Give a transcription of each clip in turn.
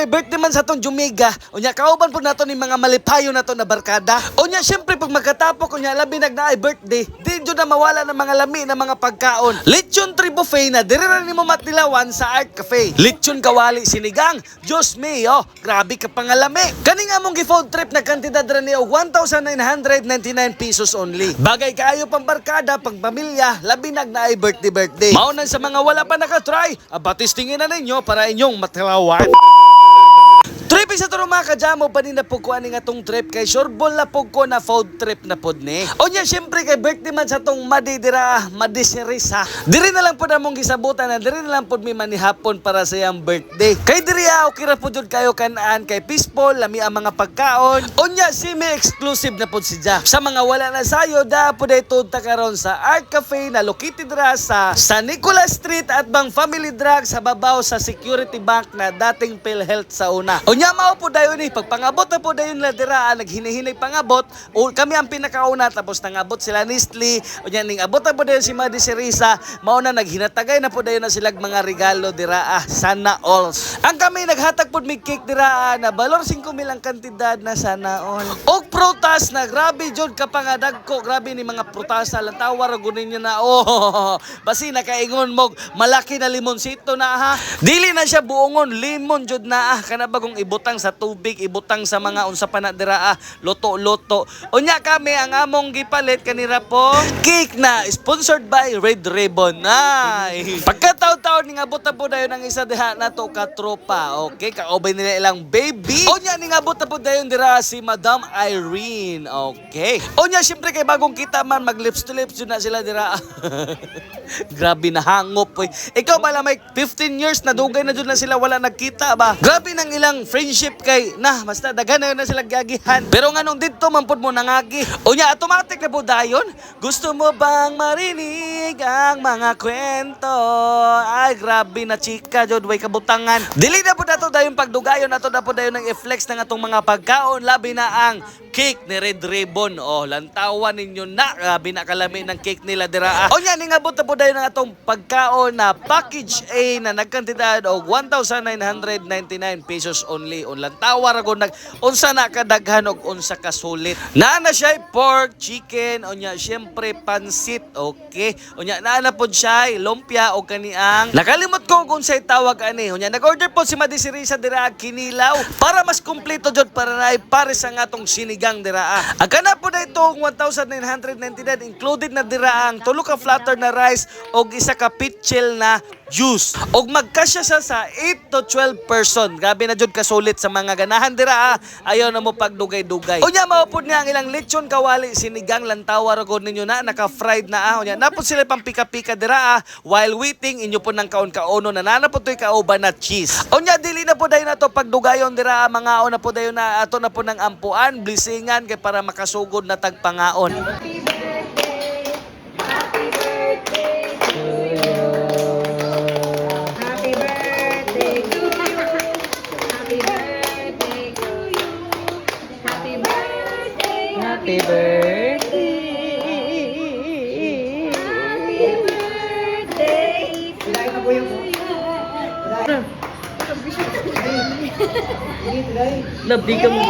kay birthday man sa atong Jumiga, unya kauban po nato ni mga malipayo nato na barkada. Unya syempre pag magkatapok unya labi nagnaay birthday, di jud na mawala ng mga lami na mga pagkaon. Lechon Tri Buffet na diri ra nimo matilawan sa Art Cafe. Lechon kawali sinigang, Diyos mio, grabe ka pangalami. Kaning among gi-food trip na kantidad ra niyo 1,999 pesos only. Bagay kaayo pang barkada, pang pamilya, labi nagnaay birthday. Maunan sa mga wala pa nakatry, abatistingin na ninyo para inyong matilawan. Trip sa turo mga kajamo pa din na po ko ani nga tong trip kay sureball na po ko na food trip na pod ni. O nya syempre kay birthday man sa tong madidira madisirisa. Diri na lang pod among gisabutan na diri na lang pod mi manihapon para sa iyang birthday. Kay diri okay ra pod jud kayo kanaan kay peaceful lami ang mga pagkaon. O nya semi-exclusive na pod si Ja. Sa mga wala na sayo da pod ay tudta karon sa Art Cafe na located ra sa Nicolas Street at Bang Family Drug sa babaw sa Security Bank na dating PhilHealth sa una. O nya mao po dayon ni pagpangabot na po dayon na diraan naghinahinay pangabot o kami ang pinakauna tapos nangabot sila Nestle o nya ning abot na po dayon si Madi Serisa mao na naghinatagay na po dayon na silag mga regalo diraa sana all. Ang kami naghatag pod mig cake diraa na balor 5,000 ang kantidad na sana all. Og prutas na grabe jud ka pangadagko grabe ni mga prutas lang tawar gunin niyo na basi nakaingon mo malaki na limonsito na ha. Dili na siya buongon limon jud na kana bagong ibutang sa tubig, ibutang sa mga unsa pa na dira loto-loto. Unya kami ang among gipalit kanira po cake na sponsored by Red Ribbon. Ay. Pagkataon-taon ning abot na po dayon ang isa diha nato ka tropa. Okay, kaobay nila ilang baby. Unya ning abot na po dayon dira si Madam Irene. Okay. Unya syempre kay bagong kita man mag lips to lips jud na sila dira. Grabe na hangop oy. Ikaw bala may 15 years na dugay na jud na sila wala nagkita ba. Grabe nang ilang friendship kay basta daghan na sila gagihan. Pero nganong didto man pud mo nangagi. Unya automatic na po dayon. Gusto mo bang marinig ang mga kwento? Ay grabe na chika jud way kabutangan. Dili na po nato dayon pagdugayon nato na po dayon ng i-flex ng atong mga pagkaon labi na ang cake ni Red Ribbon. Lantawan ninyo na grabe na kalami ng cake nila dira. Unya ning abot na po dayon ang atong pagkaon na package A na nagkantidad og 1,999 pesos only. Unlang tawar ako unsa na kadaghan og unsa ka sulit. Naana siya pork, chicken, unya syempre pansit, okay. Unya naana pod siya lumpia o kaniang. Nakalimot ko kung say tawag ani. Unya nag-order po si Madi Serisa dira kinilaw para mas kumpleto jud para na pares ang atong sinigang dira. Ang kana po na itong 1,999 included na dira ang tulo ka flatter na rice og isa ka pitchel na juice. Og magkasya siya sa 8 to 12 person. Grabe na jud kasulit sa mga ganahan dira. Ayaw na mo pagdugay-dugay. Unya mao pud niya ang ilang lechon kawali sinigang lantawar gud ninyo na naka-fried na unya napod sila pang pika-pika dira while waiting inyo po nang kaon-kaono na nanapod toy kauban na cheese. Unya dili na po dayon nato pagdugayon dira mga na po dayon na ato na po nang ampuan, blisingan kay para makasugod na tagpangaon. Happy birthday to you. Happy birthday to you. Happy birthday to you. Happy birthday. Happy birthday. Happy birthday to you. Labdi ka mo.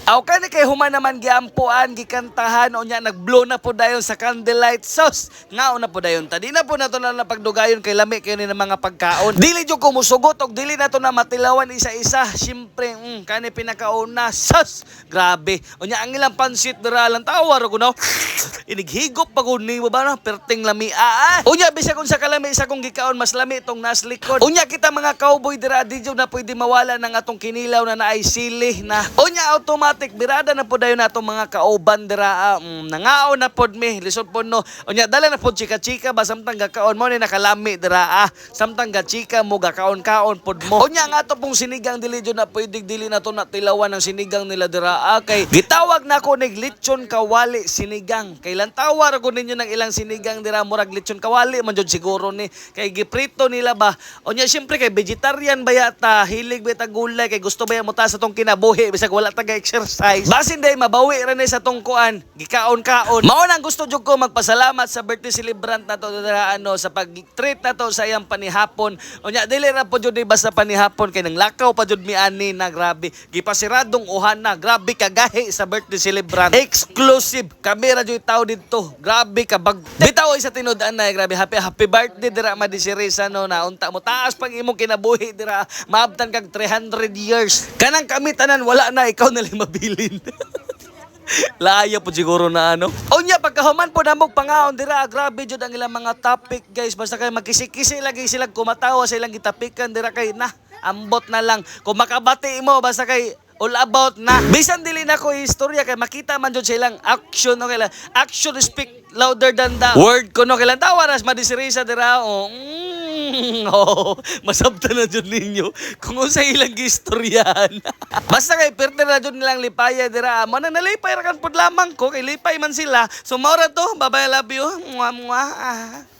Aw kani kay human naman giampuan gikantahan unya nagblow na po dayon sa candlelight sauce. Ngao na po dayon tadi na po nato na pagdugayon kay lami kayo ni mga pagkaon. Dili jud ko musugot og dili nato na matilawan isa-isa. Syempre kani pinakauna sauce. Grabe. Unya ang ilang pansit dira lang tawar ko no. Inighigop pag ni mo ba no perting lami Unya bisag unsa kalami isa kong gikaon mas lami itong nas likod. Unya kita mga cowboy dira di jud na pwede mawala ng atong kinilaw na naay sili na. Unya automatic birada na po dayon natong mga kauban dira nangaon na pod mi lisod pod no. Unya dala na pod chika-chika ba samtang gakaon mo ni nakalami dira samtang gachika mo gakaon-kaon pod mo. Unya nga ato pong sinigang dili jud na pwede dili na to natilawan ng sinigang nila dira kay gitawag na ko nig lechon kawali sinigang. Kay lantawar ko ninyo ng ilang sinigang dira murag lechon kawali man jud siguro ni kay giprito nila ba. Unya syempre kay vegetarian ba yata hilig ba ta gulay kay gusto ba mo ta sa tong kinabuhi bisag wala taga-exercise. Basin day mabawi ra na sa tungkuan, gikaon-kaon. Mao nang gusto jud ko magpasalamat sa birthday celebrant nato dira sa pag-treat nato sa iyang panihapon. Unya dili ra po jud basta panihapon kay nang lakaw pa jud mi ani na grabe. Gipasiradong uhan na, grabe kagahi sa birthday celebrant. Exclusive kamera jud tao didto. Grabe ka bag. Bitaw sa tinud-an na grabe happy birthday dira madisirisa no na unta mo taas pang imong kinabuhi dira maabtan kag 300 years. Kanang kami tanan wala na ikaw na lang mabilin. Laaya po siguro na ano. Unya pagkahuman po namog pangaon dira grabe jud ang ilang mga topic guys basta kay magkisi-kisi lagi sila kumatawa sa ilang gitapikan dira kay na ambot na lang kung makabati mo basta kay all about na. Bisan dili na ko istorya kay makita man jud silang action no kailan. Action speak louder than the word ko no kailan tawaras madisirisa dira oh. Masabta na jud ninyo kung unsa ilang gistoryahan. Basta kay perder na jud nilang lipaya dira. Mo nang nalipay ra kan pud lamang ko kay lipay man sila. So mao ra to. Bye bye, love you. Mwah mwah.